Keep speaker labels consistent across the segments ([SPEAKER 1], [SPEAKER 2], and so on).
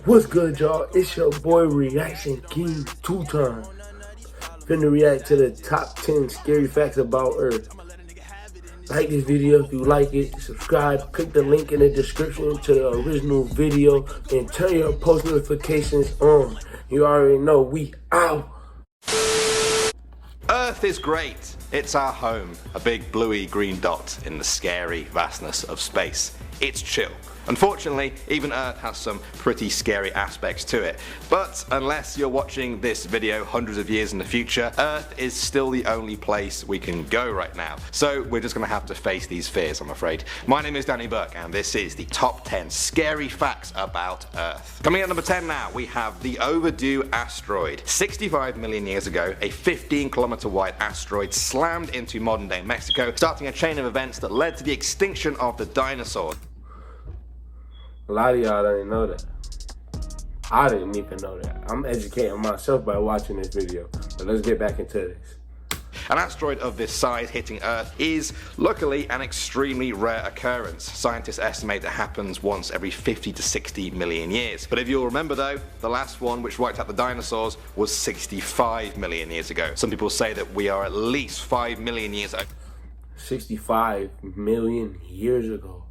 [SPEAKER 1] What's good, y'all? It's your boy Reaction King 2 Time. Finna react to the top 10 scary facts about Earth. Like this video if you like it, subscribe, click the link in the description to the original video, and turn your post notifications on. You already know we out.
[SPEAKER 2] Earth is great. It's our home, a big bluey green dot in the scary vastness of space. It's chill. Unfortunately, even Earth has some pretty scary aspects to it. But unless you're watching this video hundreds of years in the future, Earth is still the only place we can go right now. So we're just going to have to face these fears, I'm afraid. My name is Danny Burke, and this is the top 10 scary facts about Earth. Coming at number 10 now, we have the overdue asteroid. 65 million years ago, a 15-kilometer wide asteroid slammed into modern-day Mexico, starting a chain of events that led to the extinction of the dinosaurs.
[SPEAKER 1] A lot of y'all don't know that. I didn't even know that. I'm educating myself by watching this video. But let's get back into this.
[SPEAKER 2] An asteroid of this size hitting Earth is, luckily, an extremely rare occurrence. Scientists estimate it happens once every 50 to 60 million years. But if you'll remember though, the last one, which wiped out the dinosaurs, was 65 million years ago. Some people say that we are at least 5 million years ago.
[SPEAKER 1] 65 million years ago.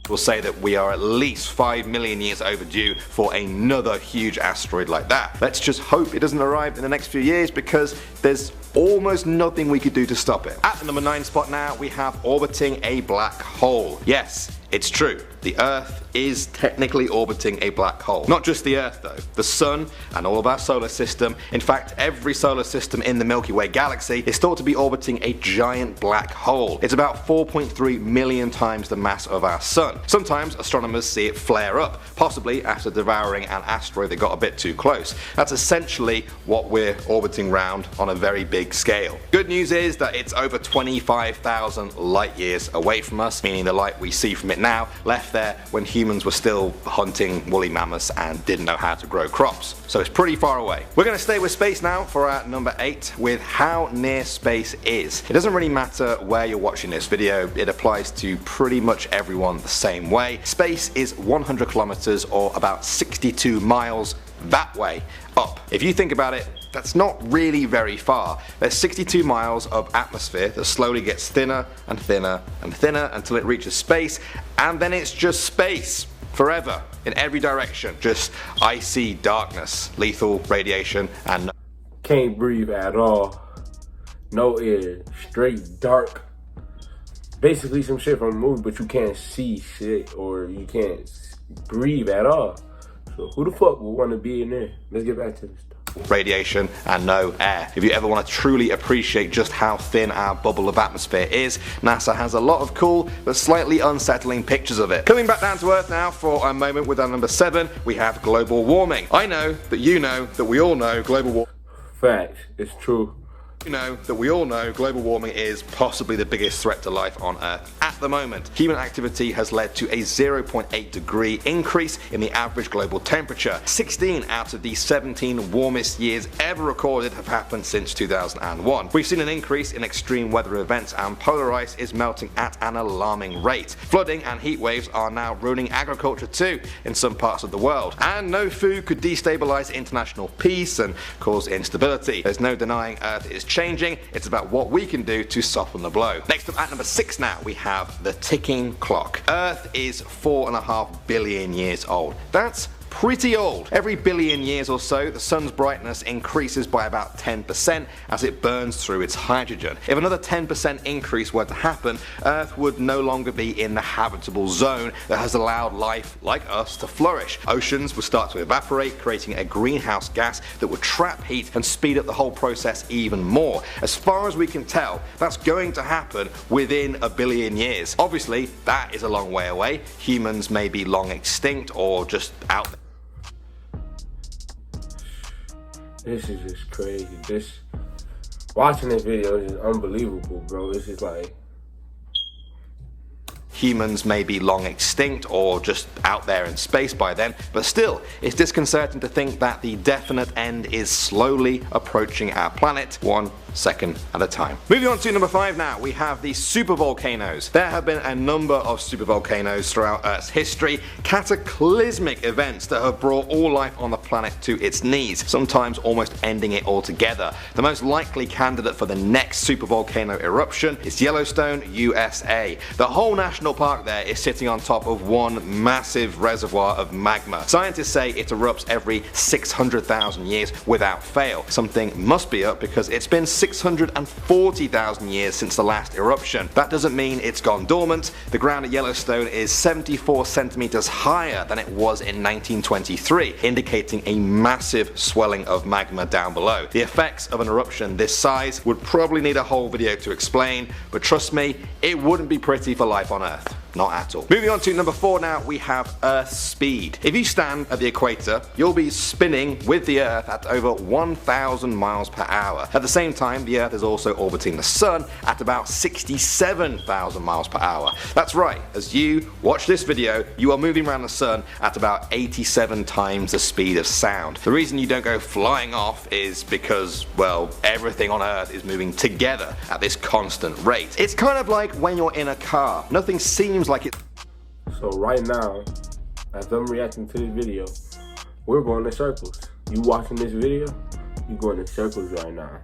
[SPEAKER 2] Will say that we are at least 5 million years overdue for another huge asteroid like that. Let's just hope it doesn't arrive in the next few years, because there's almost nothing we could do to stop it. At the number 9 spot now, we have orbiting a black hole. Yes, it's true. The Earth is technically orbiting a black hole. Not just the Earth though, the Sun and all of our solar system. In fact, every solar system in the Milky Way galaxy is thought to be orbiting a giant black hole. It's about 4.3 million times the mass of our Sun. Sometimes astronomers see it flare up, possibly after devouring an asteroid that got a bit too close. That's essentially what we're orbiting round on a very big scale. Good news is that it's over 25,000 light years away from us, meaning the light we see from it now left there when humans were still hunting woolly mammoths and didn't know how to grow crops. So it's pretty far away. We're going to stay with space now for our number 8 with how near space is. It doesn't really matter where you're watching this video, it applies to pretty much everyone the same way. Space is 100 kilometers or about 62 miles that way up. If you think about it, that's not really very far. There's 62 miles of atmosphere that slowly gets thinner and thinner and thinner until it reaches space, and then it's just space forever in every direction. Just icy darkness, lethal radiation, and
[SPEAKER 1] Can't breathe at all. No air. Straight dark. Basically some shit from a movie, but you can't see shit or you can't breathe at all. So who the fuck would want to be in there? Let's get back to this stuff.
[SPEAKER 2] Radiation and no air. If you ever want to truly appreciate just how thin our bubble of atmosphere is, NASA has a lot of cool but slightly unsettling pictures of it. Coming back down to Earth now for a moment with our number 7, we have global warming. I know that you know that we all know global warming.
[SPEAKER 1] Facts. It's true.
[SPEAKER 2] You know that we all know global warming is possibly the biggest threat to life on Earth at the moment. Human activity has led to a 0.8 degree increase in the average global temperature. 16 out of the 17 warmest years ever recorded have happened since 2001. We've seen an increase in extreme weather events, and polar ice is melting at an alarming rate. Flooding and heat waves are now ruining agriculture too in some parts of the world. And no food could destabilize international peace and cause instability. There's no denying Earth is changing. It's about what we can do to soften the blow. Next up at number 6 now, we have the ticking clock. Earth is 4.5 billion years old. That's pretty old. Every billion years or so, the sun's brightness increases by about 10% as it burns through its hydrogen. If another 10% increase were to happen, Earth would no longer be in the habitable zone that has allowed life like us to flourish. Oceans would start to evaporate, creating a greenhouse gas that would trap heat and speed up the whole process even more. As far as we can tell, that's going to happen within a billion years. Obviously, that is a long way away. Humans may be long extinct or just out there.
[SPEAKER 1] This is just crazy. Watching this video is just unbelievable, bro. This is like,
[SPEAKER 2] humans may be long extinct or just out there in space by then, but still, it's disconcerting to think that the definite end is slowly approaching our planet, one second at a time. Moving on to number 5 now, we have the supervolcanoes. There have been a number of supervolcanoes throughout Earth's history, cataclysmic events that have brought all life on the planet to its knees, sometimes almost ending it altogether. The most likely candidate for the next supervolcano eruption is Yellowstone, USA. The whole national park there is sitting on top of one massive reservoir of magma. Scientists say it erupts every 600,000 years without fail. Something must be up because it's been 640,000 years since the last eruption. That doesn't mean it's gone dormant. The ground at Yellowstone is 74 centimeters higher than it was in 1923, indicating a massive swelling of magma down below. The effects of an eruption this size would probably need a whole video to explain, but trust me, it wouldn't be pretty for life on Earth. Not at all. Moving on to number 4 now, we have Earth's speed. If you stand at the equator, you'll be spinning with the Earth at over 1,000 miles per hour. At the same time, the Earth is also orbiting the Sun at about 67,000 miles per hour. That's right, as you watch this video, you are moving around the Sun at about 87 times the speed of sound. The reason you don't go flying off is because, well, everything on Earth is moving together at this constant rate. It's kind of like when you're in a car. Nothing seems like it.
[SPEAKER 1] So right now, as I'm reacting to this video, we're going in circles. You watching this video, you going in circles right now.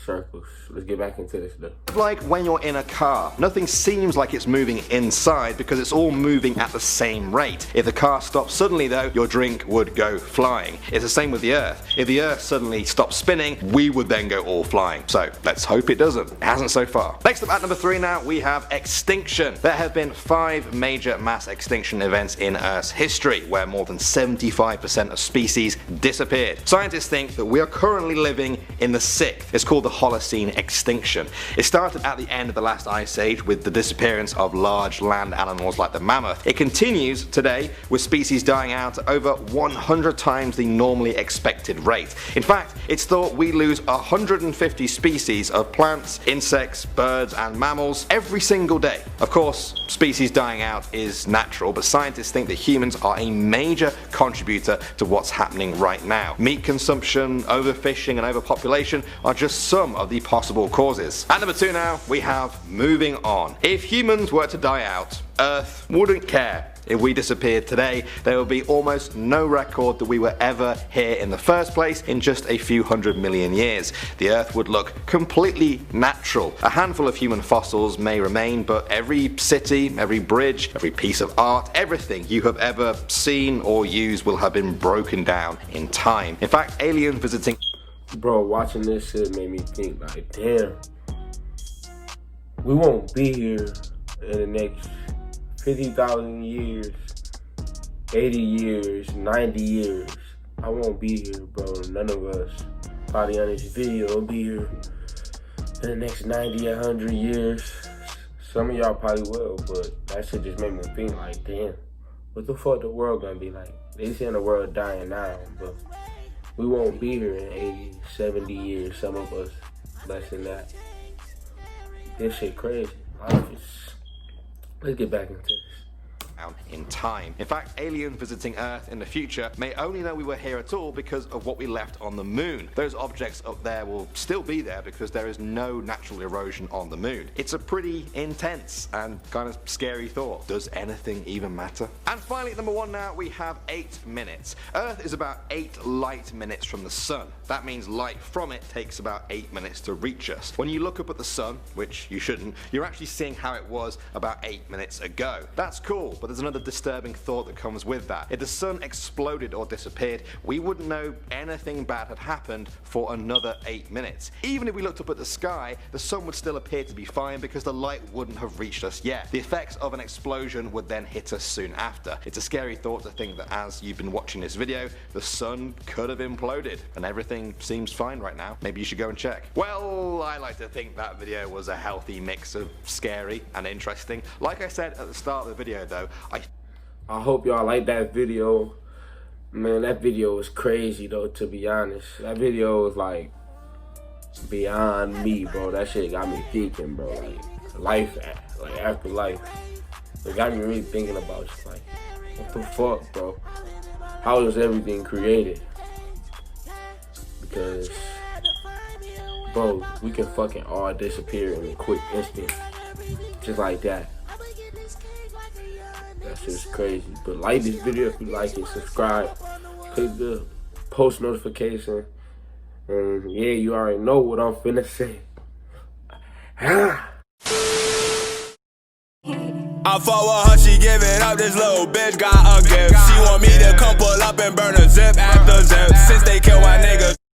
[SPEAKER 1] Circles. Let's get back into this though.
[SPEAKER 2] Like when you're in a car, nothing seems like it's moving inside because it's all moving at the same rate. If the car stops suddenly though, your drink would go flying. It's the same with the Earth. If the Earth suddenly stops spinning, we would then go all flying. So let's hope it doesn't. It hasn't so far. Next up at number 3 now, we have extinction. There have been 5 major mass extinction events in Earth's history where more than 75% of species disappeared. Scientists think that we are currently living in the 6th. It's called the Holocene extinction. It started at the end of the last ice age with the disappearance of large land animals like the mammoth. It continues today with species dying out at over 100 times the normally expected rate. In fact, it's thought we lose 150 species of plants, insects, birds and mammals every single day. Of course, species dying out is natural, but scientists think that humans are a major contributor to what's happening right now. Meat consumption, overfishing and overpopulation are just some of the possible causes. At number 2 now, we have moving on. If humans were to die out, Earth wouldn't care. If we disappeared today, there would be almost no record that we were ever here in the first place in just a few 100 million years. The Earth would look completely natural. A handful of human fossils may remain, but every city, every bridge, every piece of art, everything you have ever seen or used will have been broken down in time. In fact, alien visiting.
[SPEAKER 1] Bro, watching this shit made me think like, damn, we won't be here in the next 50,000 years, 80 years, 90 years. I won't be here, bro. None of us probably on this video will be here in the next 90, 100 years. Some of y'all probably will, but that shit just made me think like, damn, what the fuck the world gonna be like? They saying the world dying now, but we won't be here in 80, 70 years, some of us less than that. This shit crazy. Life is... Let's get back into this.
[SPEAKER 2] In time. In fact, aliens visiting Earth in the future may only know we were here at all because of what we left on the moon. Those objects up there will still be there because there is no natural erosion on the moon. It's a pretty intense and kind of scary thought. Does anything even matter? And finally, at number 1 now, we have 8 minutes. Earth is about 8 light minutes from the sun. That means light from it takes about 8 minutes to reach us. When you look up at the sun, which you shouldn't, you're actually seeing how it was about 8 minutes ago. That's cool, but there's another disturbing thought that comes with that. If the sun exploded or disappeared, we wouldn't know anything bad had happened for another 8 minutes. Even if we looked up at the sky, the sun would still appear to be fine because the light wouldn't have reached us yet. The effects of an explosion would then hit us soon after. It's a scary thought to think that as you've been watching this video, the sun could have imploded and everything seems fine right now. Maybe you should go and check. Well, I like to think that video was a healthy mix of scary and interesting. Like I said at the start of the video though,
[SPEAKER 1] I hope y'all like that video. Man, that video was crazy though, to be honest. That video was like beyond me, bro. That shit got me thinking, bro. Like after life. It got me really thinking about just like, what the fuck, bro? How was everything created? Because bro, we can fucking all disappear in a quick instant. Just like that. That's just crazy. But like this video if you like it, subscribe, click the post notification, and yeah, you already know what I'm finna say.
[SPEAKER 3] I fuck with her, she giving up, this little bitch got a gift. She want me to come pull up and burn a zip at the zip. Since they killed my nigga